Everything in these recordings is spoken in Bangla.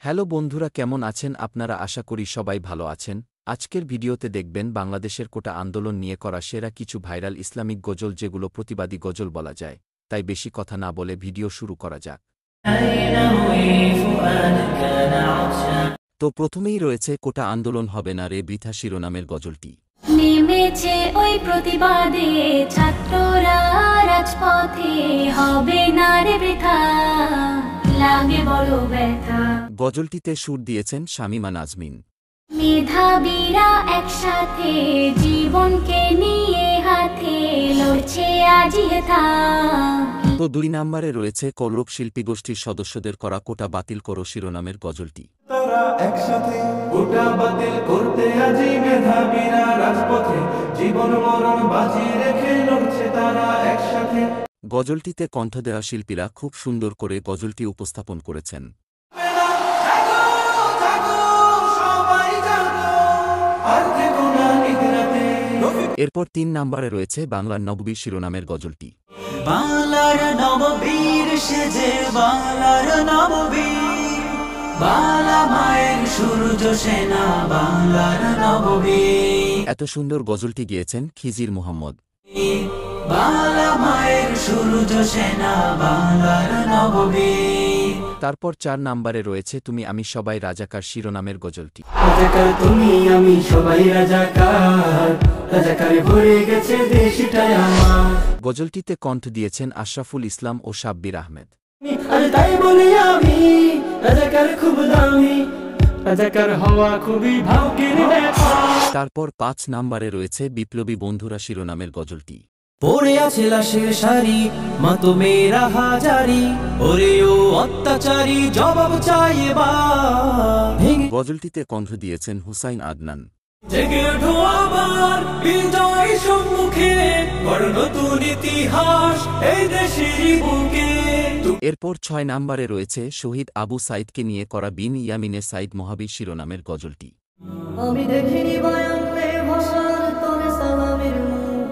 হ্যালো বন্ধুরা, কেমন আছেন আপনারা? আশা করি সবাই ভালো আছেন। আজকের ভিডিওতে দেখবেন বাংলাদেশের কোটা আন্দোলন নিয়ে করা সেরা কিছু ভাইরাল ইসলামিক গজল, যেগুলো প্রতিবাদী গজল বলা যায়। তাই বেশি কথা না বলে ভিডিও শুরু করা যাক। তো প্রথমেই রয়েছে কোটা আন্দোলন হবে না রে বৃথা শিরোনামের গজলটি। নেমেছে ওই প্রতিবাদে ছাত্ররা রাজপথে, হবে না রে বৃথা, লাগে বড় ব্যথা। গজলটিতে সুর দিয়েছেন শামীমা নাজমিন। মেধাবীরা একসাথে জীবনকে নিয়ে হাতে, লড়ছে আজি হেথা। তো 2 নম্বরে রয়েছে কলরব শিল্পী গোষ্ঠীর সদস্যদের করা কোটা বাতিল করো শিরোনামের গজলটি। তারা একসাথে কোটা বাতিল করতে আজি মেধাবীরা রাজপথে, জীবন মরণ বাজি রেখে লড়ছে তারা একসাথে। গজলটিতে কণ্ঠ দেওয়া শিল্পীরা খুব সুন্দর করে গজলটি উপস্থাপন করেছেন। এরপর 3 নম্বরে রয়েছে বাংলার নববীর শিরোনামের গজলটি। বাংলার নববীর সেজে বাংলার নববীর, বাংলা মায়ের সূর্য সেনা বাংলার নববীর। এত সুন্দর গজলটি গেয়েছেন খিজির মোহাম্মদ। বাংলা মায়ের সূর্য সেনা বাংলার নববীর। তারপর 4 নম্বরে রয়েছে তুমি আমি সবাই রাজাকার শিরোনামের গজলটি। রাজাকার তুমি আমি সবাই রাজাকার, রাজাকারে ভরে গেছে দেশটাই আমার। গজলটিতে কণ্ঠ দিয়েছেন আশরাফুল ইসলাম ও শাব্বির আহমেদ। আর তাই বলি আমি রাজাকার খুব দামি, রাজাকার হওয়া খুবই ভাগ্যের ব্যাপার। তারপর 5 নম্বরে রয়েছে বিপ্লবী বন্ধুরা শিরোনামের গজলটি। পড়ে আছে লাশের সারি, মা তো মেয়েরা হাজারি, ওরে ও অত্যাচারী জবাব চাই এবার। গজলটিতে কণ্ঠ দিয়েছেন হুসাইন আদনান। জেগে ওঠো আবার বিজয় সম্মুখে, গড় নতুন ইতিহাস এই দেশের বুকে। এরপর 6 নম্বরে রয়েছে শহীদ আবু সাইদকে নিয়ে করা বিন ইয়ামিনের সাইদ মহাবীর শিরোনামের গজলটি। আমি দেখিনি বয়ানে ভাষার তোরে সালামের মুখ,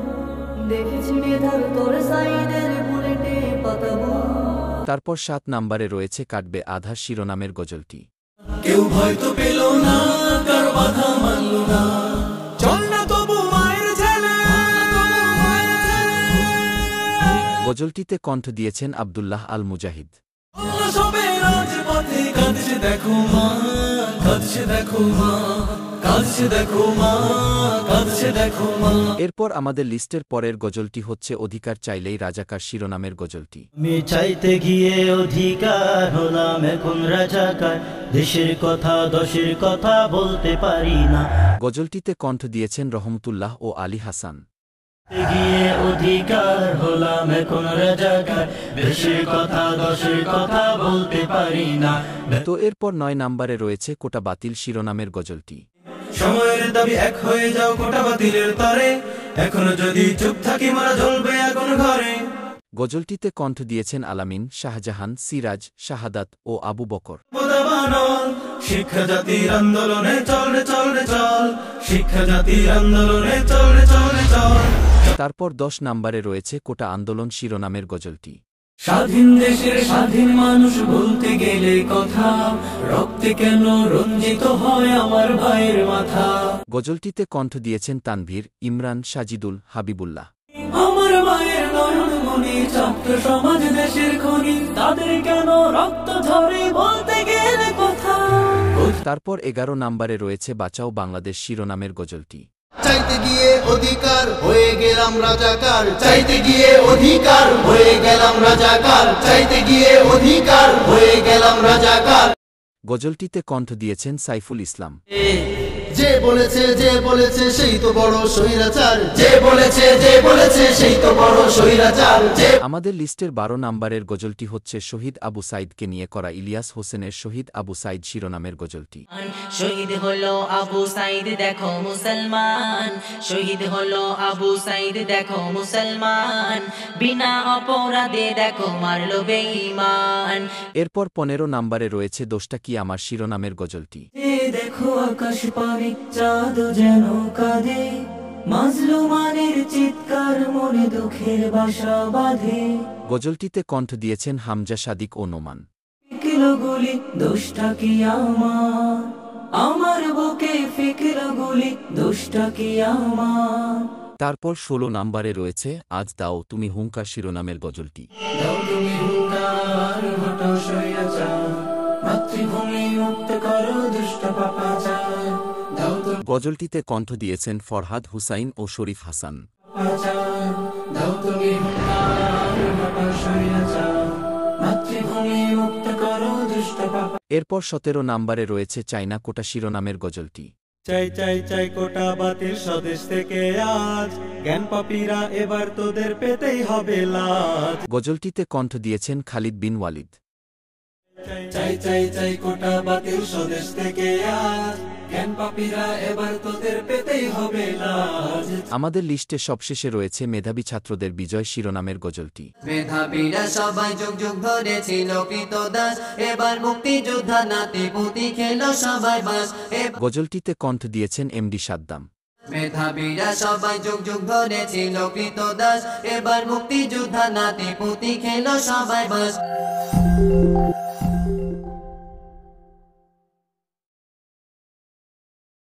দেখেছি মেধার তোরে সাইদের বুলেটে পাতাবো। তারপর 7 নম্বরে রয়েছে কাটবে আধার শিরোনামের গজলটি। কেউ ভয় তো পেল না, কারো বাধা মানল না, চল না তবু মায়ের ছেলে। গজলটিতে কণ্ঠ দিয়েছেন আব্দুল্লাহ আল মুজাহিদ। সবে রাজপথে কাঁদছে দেখো মা, কাঁদছে দেখো মা, কাঁদছে দেখো মা, কাঁদছে দেখো মা। এরপর আমাদের লিস্টের পরের গজলটি হচ্ছে অধিকার চাইলেই রাজাকার শিরোনামের গজলটি। আমি চাইতে গিয়ে অধিকার হলাম এখন রাজাকার, দেশের কথা দশের কথা বলতে পারি না। গজলটিতে কণ্ঠ দিয়েছেন রহমতুল্লাহ ও আলী হাসান। গিয়ে অধিকার হলাম এখন রাজাকার, দেশের কথা দশের কথা বলতে পারি না। তো এরপর 9 নম্বরে রয়েছে কোটা বাতিল শিরোনামের গজলটি। সময়ের দাবি এক হয়ে যাও কোটা বাতিলের তরে, এখনো যদি চুপ থাকি মারা জ্বলবে আগুন ঘরে। গজলটিতে কণ্ঠ দিয়েছেন আলামিন, শাহজাহান, সিরাজ, শাহাদাত ও আবু বকর। শিক্ষা জাতির আন্দোলনে চল রে চল রে চল, শিক্ষা জাতির আন্দোলনে চল রে চল রে চল। তারপর 10 নম্বরে রয়েছে কোটা আন্দোলন শিরোনামের গজলটি। স্বাধীন দেশের স্বাধীন মানুষ বলতে গেলে কথা, রক্তে কেন রঞ্জিত হয় আমার ভাইয়ের মাথা। গজলটিতে কণ্ঠ দিয়েছেন তানভীর, ইমরান, সাজিদুল, হাবিবুল্লাহ। আমার মায়ের নয়ন মনি ছাত্র সমাজ দেশের খনি, তাদের কেন রক্ত ঝরে বলতে গেলে কথা। তারপর 11 নম্বরে রয়েছে বাঁচাও বাংলাদেশ শিরোনামের গজলটি। চাইতে গিয়ে অধিকার হয়ে গেলাম রাজাকার, চাইতে গিয়ে অধিকার হয়ে গেলাম রাজাকার, চাইতে গিয়ে অধিকার হয়ে গেলাম রাজাকার। গজলটিতে কণ্ঠ দিয়েছেন সাইফুল ইসলাম। যে বলেছে সেই তো বড় স্বৈরাচার, যে বলেছে সেই তো বড় স্বৈরাচার। আমাদের লিস্টের 12 নম্বরের গজলটি হচ্ছে শহীদ আবু সাইদকে নিয়ে করা ইলিয়াস হোসেনের শহীদ আবু সাইদ শিরোনামের গজলটি। শহীদ হলো আবু সাইদ দেখো মুসলমান, শহীদ হলো আবু সাইদ দেখো মুসলমান, বিনা অপরাধে দেখো মারলো বেঈমান। এরপর 15 নম্বরে রয়েছে দোষটা কি আমার শিরোনামের গজলটি। দেখো আকাশ পানে চাঁদ যেন কাঁদে, মাজলুমানের চিৎকার মনে দুঃখের বাসা বাঁধে। গজলটিতে কণ্ঠ দিয়েছেন হামজা, সাদিক ও নোমান। ফেকলো গুলি দোষটা কি আমার বুকে ফেকলো গুলি দোষটা কি আমার। তারপর 16 নম্বরে রয়েছে আজ দাও তুমি হুঙ্কার শিরোনামের গজলটি। দাও তুমি হুঙ্কার হটো স্বৈরাচার, মাতৃভূমি মুক্ত করো দুষ্ট পাপাচার। দাও তুমি গজলটিতে কণ্ঠ দিয়েছেন ফরহাদ হুসাইন ও শরীফ হাসান। পাপাচার, দাও তুমি হুঙ্কার হটো স্বৈরাচার, মাতৃভূমি মুক্ত করো দুষ্ট পাপা। এরপর 17 নম্বরে রয়েছে চাইনা কোটা শিরোনামের গজলটি। চাই চাই চাই কোটা বাতিল স্বদেশ থেকে আজ, জ্ঞান পাপীরা এবার তোদের পেতেই হবে লাজ। গজলটিতে কণ্ঠ দিয়েছেন খালিদ বিন ওয়ালিদ। চাই চাই চাই কোটা বাতিল স্বদেশ থেকে আজ, জ্ঞান পাপীরা এবার তোদের পেতেই হবে লাজ। আমাদের লিস্টে সবশেষে রয়েছে মেধাবী ছাত্রদের বিজয় শিরোনামের গজলটি। মেধাবীরা সবাই যুগ যুগ ধরে ছিল কৃতদাস, এবার মুক্তিযোদ্ধা নাতি পুতি খেলো সবাই বাস। গজলটিতে কণ্ঠ দিয়েছেন এমডি সাদ্দাম। মেধাবীরা সবাই যুগ যুগ ধরে ছিল কৃতদাস, এবার মুক্তিযোদ্ধা নাতি পুতি খেলো সবাই বাস।